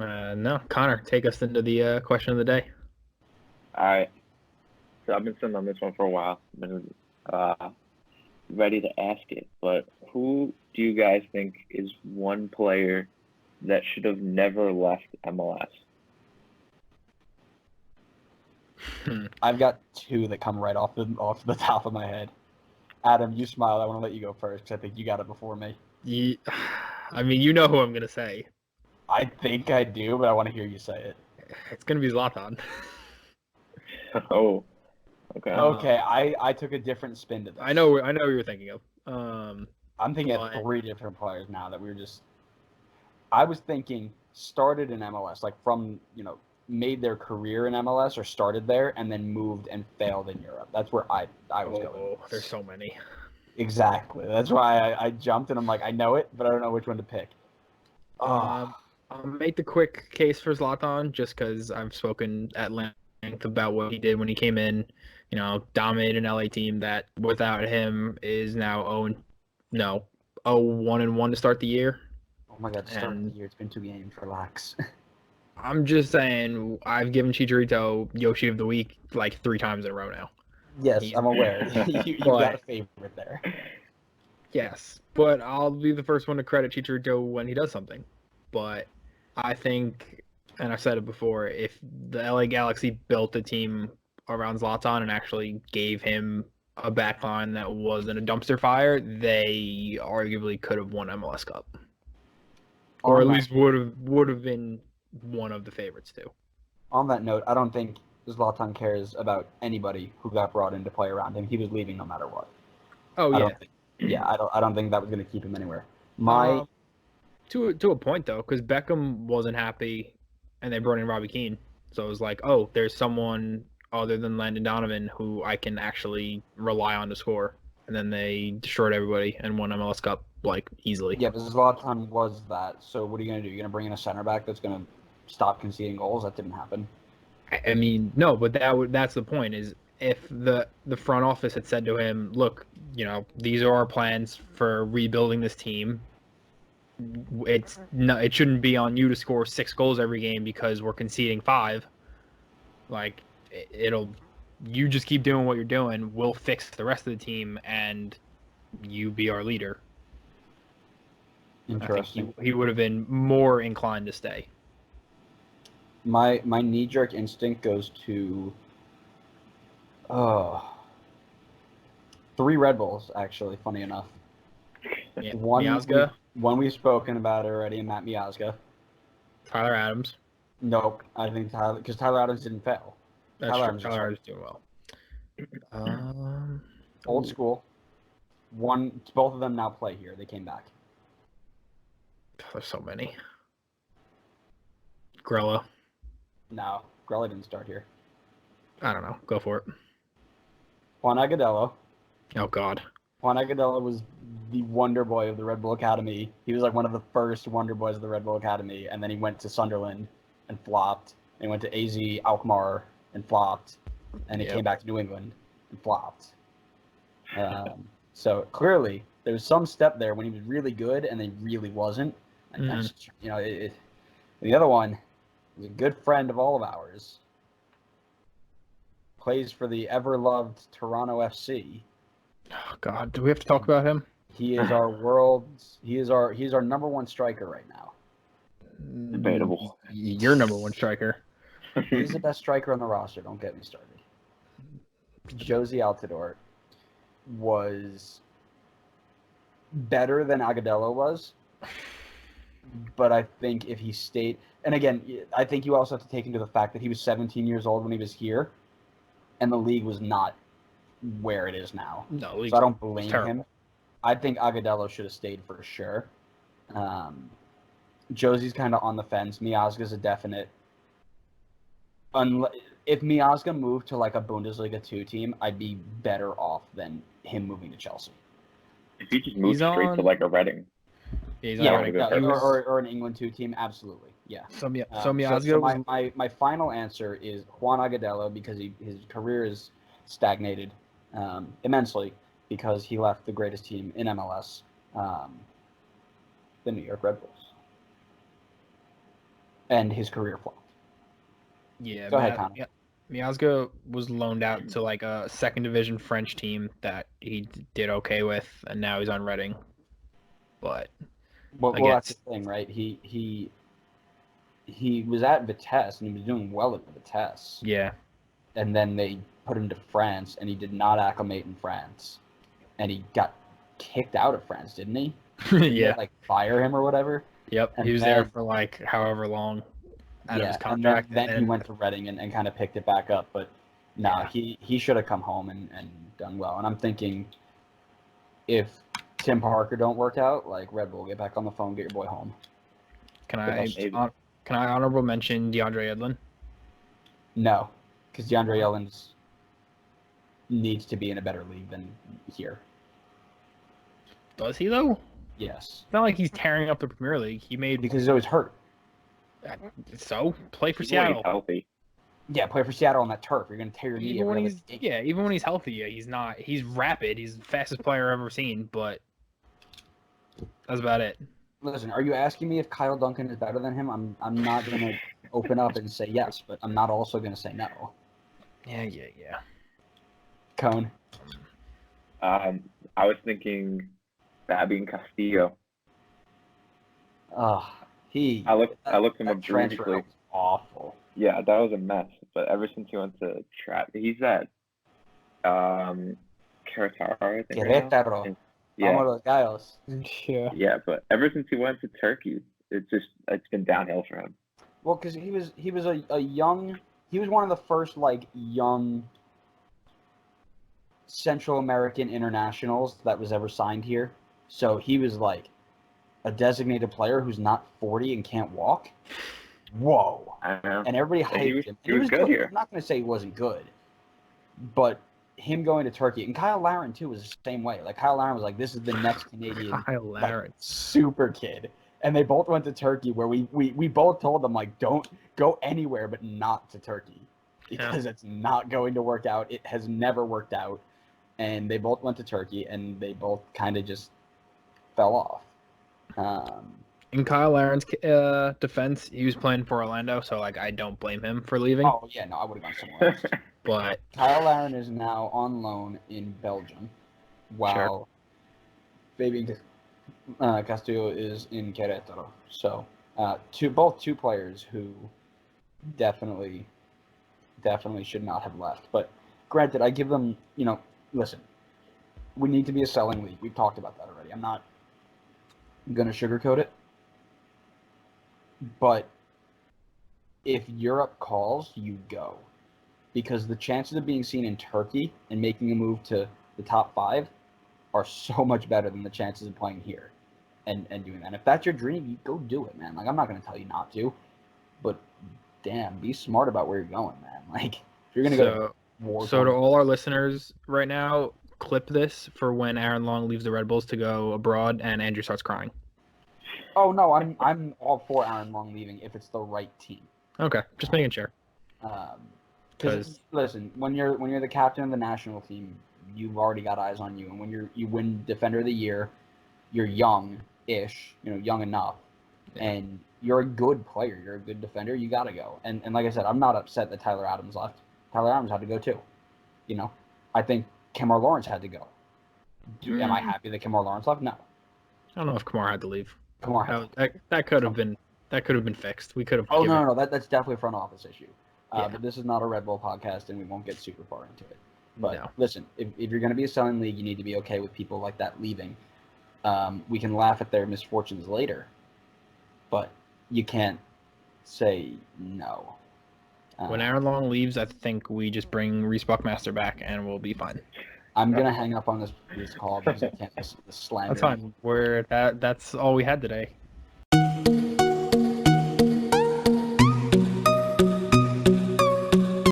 No, Connor, take us into the question of the day. All right. So I've been sitting on this one for a while. Been uh, ready to ask it, but who do you guys think is one player that should have never left MLS? I've got two that come right off the top of my head. Adam, you smiled. I want to let you go first because I think you got it before me. I mean, you know who I'm gonna say. I think I do, but I want to hear you say it. It's gonna be Zlatan. Oh, okay. Okay, I took a different spin to this. I know what you're thinking of. I'm thinking of but- three different players now that we were just. I was thinking started in MLS, like from made their career in MLS or started there and then moved and failed in Europe. That's where I was going. Oh, there's so many. Exactly. That's why I jumped and I'm like, I know it, but I don't know which one to pick. I'll make the quick case for Zlatan just because I've spoken at length about what he did when he came in. Dominated an LA team that without him is now 1-1 to start the year. Oh my God! To start the year, it's been 2 games. Relax. I'm just saying, I've given Chicharito Yoshi of the Week like 3 times in a row now. Yes, I'm aware. you got a favorite there. Yes, but I'll be the first one to credit Chicharito when he does something. But I think, and I've said it before, if the LA Galaxy built a team around Zlatan and actually gave him a backline that wasn't a dumpster fire, they arguably could have won MLS Cup, or at least would have been one of the favorites too. On that note, I don't think Zlatan cares about anybody who got brought in to play around him. He was leaving no matter what. Oh yeah. I don't think that was going to keep him anywhere. To a point though, because Beckham wasn't happy, and they brought in Robbie Keane. So it was like, oh, there's someone other than Landon Donovan who I can actually rely on to score. And then they destroyed everybody and won MLS Cup like easily. Yeah, but Zlatan was that. So what are you going to do? You're going to bring in a center back that's going to stop conceding goals? That didn't happen. I mean, no, but that's the point. Is if the front office had said to him, look, these are our plans for rebuilding this team. It shouldn't be on you to score 6 goals every game because we're conceding 5. Like you just keep doing what you're doing. We'll fix the rest of the team, and you be our leader. Interesting. I think he would have been more inclined to stay. My knee-jerk instinct goes to 3 Red Bulls, actually, funny enough. Yeah, Miazga. One we've spoken about already, Matt Miazga. Tyler Adams. Nope, I think because Tyler Adams didn't fail. That's true. Tyler Adams doing well. Old school. Both of them now play here. They came back. There's so many. Grella. No, Grella didn't start here. I don't know. Go for it. Juan Agudelo. Oh, God. Juan Agudelo was the wonder boy of the Red Bull Academy. He was like one of the first wonder boys of the Red Bull Academy, and then he went to Sunderland and flopped. And he went to AZ Alkmaar and flopped. And he came back to New England and flopped. So clearly, there was some step there when he was really good and then really wasn't. And the other one is a good friend of all of ours. Plays for the ever-loved Toronto FC. Oh, God. Do we have to talk about him? He is our he's our number 1 striker right now. Debatable. Your number 1 striker. He's the best striker on the roster. Don't get me started. Josie Altidore was better than Agudelo was, but I think if he stayed, and again, I think you also have to take into the fact that he was 17 years old when he was here, and the league was not where it is now. No, so I don't blame him. I think Agudelo should have stayed for sure. Josie's kind of on the fence. Miazga's a definite. If Miazga moved to like a Bundesliga 2 team, I'd be better off than him moving to Chelsea. If he just moved straight to like a Reading. Or an England 2 team, absolutely. Yeah. So Miazga my final answer is Juan Agudelo because his career is stagnated immensely because he left the greatest team in MLS, the New York Red Bulls. and his career flopped. Yeah, Go ahead, Connor. Miazga was loaned out to like a second division French team that he did okay with, and now he's on Reading. But Well, again, that's the thing, right? He was at Vitesse and he was doing well at Vitesse. yeah, And then they put him to France, and he did not acclimate in France, and he got kicked out of France, didn't he? Didn't yeah, they, like fire him or whatever? yep. And He was then, there for like however long out of his contract, and then he went to Reading and kind of picked it back up. But no, he should have come home and done well. And I'm thinking, if Tim Parker don't work out, like Red Bull, get back on the phone, get your boy home. Can Maybe. I honorable mention DeAndre Edlin? No, because DeAndre Yellins needs to be in a better league than here. Does he though? Yes, It's not like he's tearing up the Premier League. He made because he's always hurt. so play for He's always Seattle. healthy. Yeah, play for Seattle on that turf. You're gonna tear your knee. Even when every he's other game. even when he's healthy, yeah, he's not. He's rapid. He's the fastest player I've ever seen, but that's about it. Listen, are you asking me if Kyle Duncan is better than him? I'm not gonna open up and say yes, but I'm not also gonna say no. Yeah. Cone. I was thinking Fabian Castillo. I looked him up transfer briefly. was awful. Yeah, that was a mess. But ever since he went to he's at Querétaro, I think. Right now. Querétaro. Yeah. Vamos los Gallos. Yeah. Yeah, but ever since he went to Turkey, it's been downhill for him. Well, because he was he was one of the first like young Central American internationals that was ever signed here. So he was like a designated player who's not 40 and can't walk. Whoa. I know. And everybody hyped him. He was good here. I'm not going to say he wasn't good, but him going to Turkey, and Kyle Larin too was the same way. Like Kyle Larin was like, this is the next Canadian Kyle Larin. super kid. And they both went to Turkey, where we both told them, like, don't go anywhere but not to Turkey, because it's not going to work out. It has never worked out. And they both went to Turkey, and they both kind of just fell off. In Kyle Laren's defense, he was playing for Orlando, so like I don't blame him for leaving. Oh yeah, no, I would have gone somewhere else. But Kyle Larin is now on loan in Belgium, while Fabian Castillo is in Querétaro. So both two players who definitely should not have left. But granted, I give them, listen, we need to be a selling league. We've talked about that already. I'm not going to sugarcoat it. But if Europe calls, you go. Because the chances of being seen in Turkey and making a move to the top 5 are so much better than the chances of playing here and doing that. And if that's your dream, you go do it, man. Like, I'm not going to tell you not to. But, damn, be smart about where you're going, man. Like, if you're going to go to war. So to all our listeners right now, clip this for when Aaron Long leaves the Red Bulls to go abroad and Andrew starts crying. Oh no, I'm all for Aaron Long leaving if it's the right team. Okay, just making sure. Because listen, when you're the captain of the national team, you've already got eyes on you, and when you win Defender of the Year, you're young-ish, young enough, and you're a good player, you're a good defender. You gotta go. And like I said, I'm not upset that Tyler Adams left. Tyler Adams had to go too. I think Kemar Lawrence had to go. Am I happy that Kemar Lawrence left? No. I don't know if Kamar had to leave. That could have been fixed. We could have. Oh no, that's definitely a front office issue. But this is not a Red Bull podcast, and we won't get super far into it. But listen, if you're going to be a selling league, you need to be okay with people like that leaving. We can laugh at their misfortunes later, but you can't say no. When Aaron Long leaves, I think we just bring Reese Buckmaster back, and we'll be fine. I'm gonna hang up on this call because I can't listen to the slander. That's fine. That's all we had today.